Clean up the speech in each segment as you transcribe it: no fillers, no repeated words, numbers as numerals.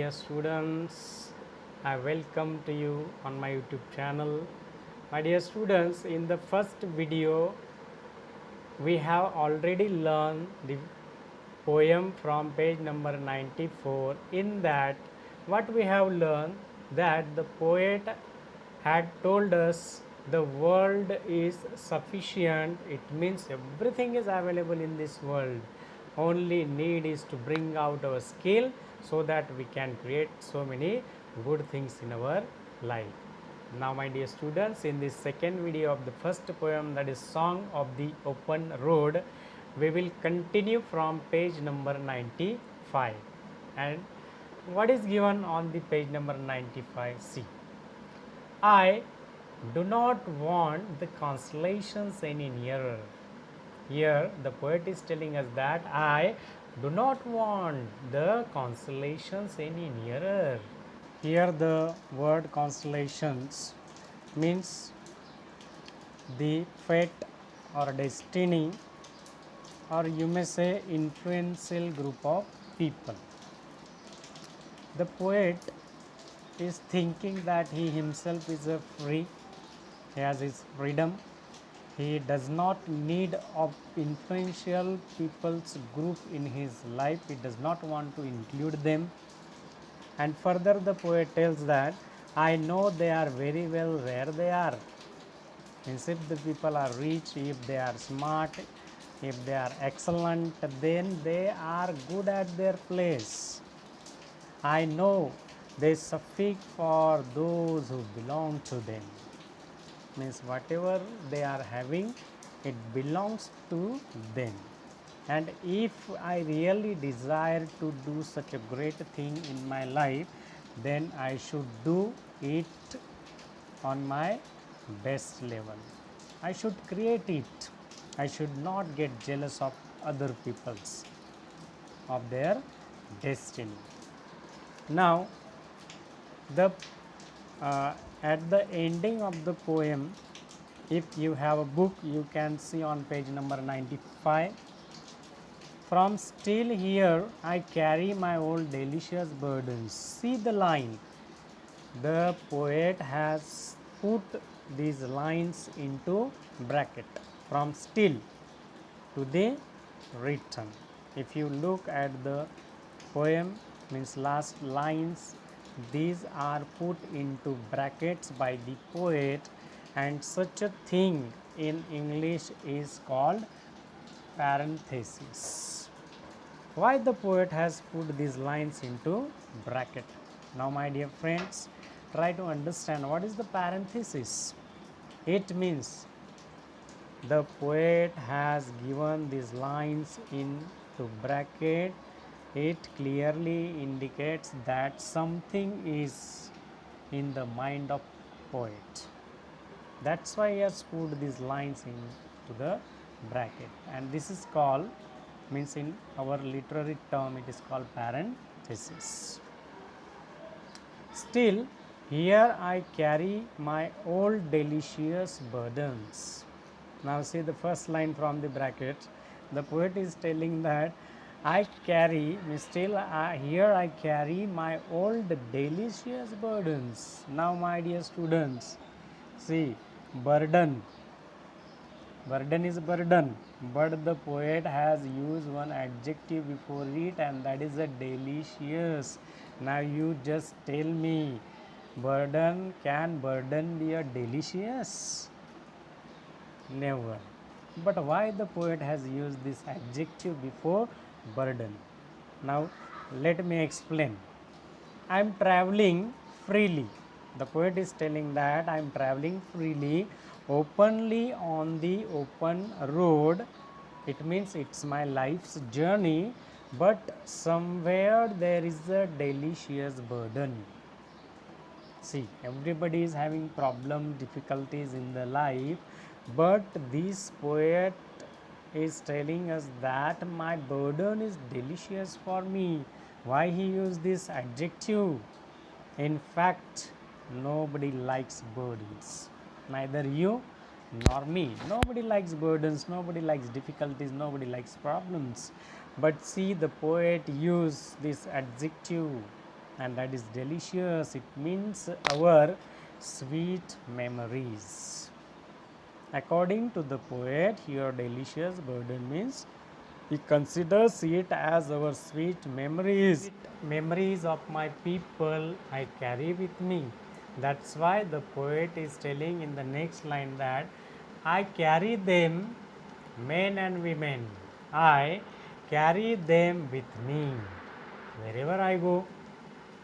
dear students, I welcome to you on my YouTube channel. My dear students, in the first video, we have already learned the poem from page number 94. In that, what we have learned that the poet had told us the world is sufficient. It means everything is available in this world. Only need is to bring out our skill so that we can create so many good things in our life. Now my dear students, in this second video of the first poem, that is Song of the Open Road, we will continue from page number 95. And what is given on the page number 95? See, I do not want the constellations any nearer. Here the poet is telling us that I do not want the constellations any nearer. Here the word constellations means the fate or destiny, or you may say influential group of people. The poet is thinking that he himself is a free, he has his freedom, he does not need of influential people's group in his life, he does not want to include them. And further the poet tells that I know they are very well where they are. Means if the people are rich, if they are smart, if they are excellent, then they are good at their place. I know they suffice for those who belong to them. Means whatever they are having, it belongs to them. And if I really desire to do such a great thing in my life, then I should do it on my best level. I should create it. I should not get jealous of other people's, of their destiny. Now, the at the ending of the poem, if you have a book, you can see on page number 95. From still here I carry my old delicious burdens. See the line. The poet has put these lines into bracket. From still to the return. If you look at the poem, means last lines, these are put into brackets by the poet, and such a thing in English is called parenthesis. Why the poet has put these lines into bracket? Now my dear friends, try to understand what is the parenthesis. It means the poet has given these lines into bracket. It clearly indicates that something is in the mind of poet. That's why he has put these lines into the bracket, and this is called, means in our literary term it is called parenthesis. Still here I carry my old delicious burdens. Now see the first line from the bracket. The poet is telling that I carry, still here I carry my old delicious burdens. Now my dear students, see, burden is burden, but the poet has used one adjective before it, and that is a delicious. Now you just tell me, can burden be a delicious? Never. But why the poet has used this adjective before burden? Now let me explain. I am traveling freely. The poet is telling that I am traveling freely, openly on the open road. It means it's my life's journey, but somewhere there is a delicious burden. See, everybody is having problem, difficulties in the life, but this poet is telling us that my burden is delicious for me. Why he used this adjective? In fact, nobody likes burdens, neither you nor me. Nobody likes burdens, nobody likes difficulties, nobody likes problems. But see, the poet used this adjective and that is delicious. It means our sweet memories. According to the poet, here delicious burden means he considers it as our sweet memories. Memories of my people I carry with me. That's why the poet is telling in the next line that I carry them, men and women. I carry them with me wherever I go.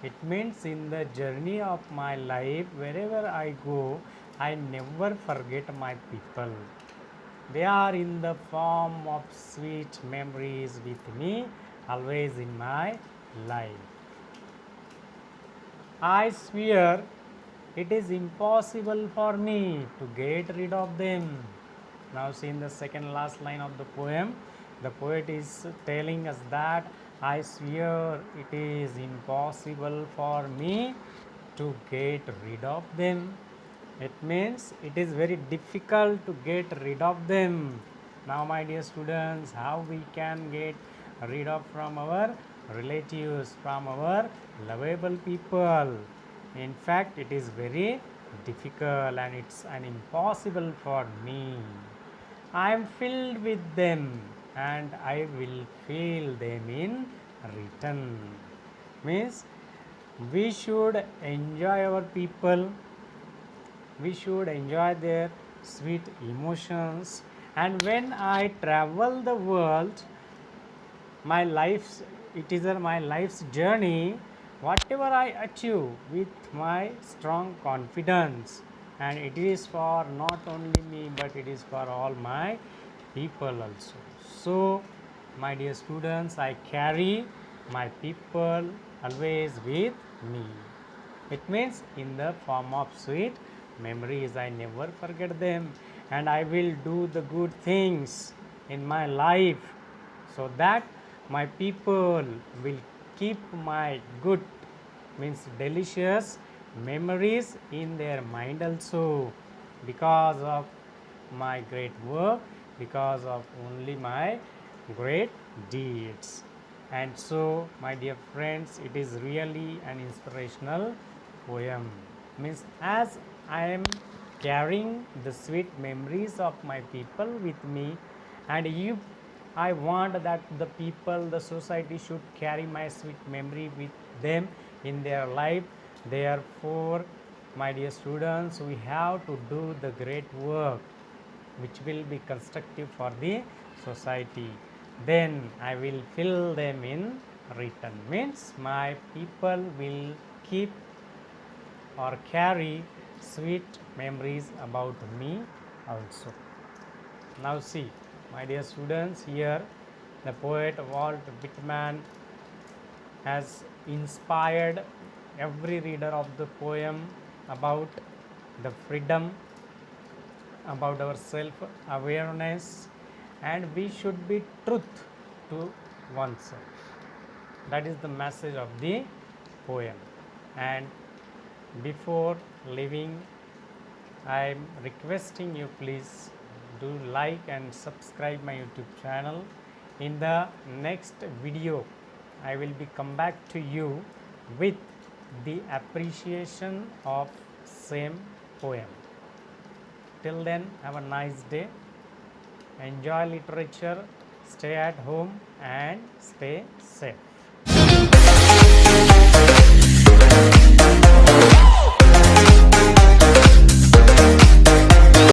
It means in the journey of my life, wherever I go, I never forget my people. They are in the form of sweet memories with me, always in my life. I swear it is impossible for me to get rid of them. Now, see in the second last line of the poem, the poet is telling us that I swear it is impossible for me to get rid of them. It means it is very difficult to get rid of them. Now, my dear students, how we can get rid of from our relatives, from our lovable people? In fact, it is very difficult and it's an impossible for me. I am filled with them and I will feel them in return. Means we should enjoy our people, we should enjoy their sweet emotions, and when I travel the world, my life's it is my life's journey, whatever I achieve with my strong confidence, and it is for not only me but it is for all my people also. So my dear students, I carry my people always with me. It means in the form of sweet memories. I never forget them, and I will do the good things in my life so that my people will keep my good, means delicious memories in their mind also, because of my great work, because of only my great deeds. And so, my dear friends, it is really an inspirational poem. Means as I am carrying the sweet memories of my people with me, and if I want that the people, the society should carry my sweet memory with them in their life. Therefore, my dear students, we have to do the great work which will be constructive for the society. Then I will fill them in return. Means my people will keep or carry sweet memories about me also. Now see, my dear students, here the poet Walt Whitman has inspired every reader of the poem about the freedom, about our self-awareness, and we should be truth to oneself. That is the message of the poem. And before leaving, I am requesting you, please do like and subscribe my YouTube channel. In the next video, I will be come back to you with the appreciation of same poem. Till then, have a nice day. Enjoy literature, stay at home and stay safe.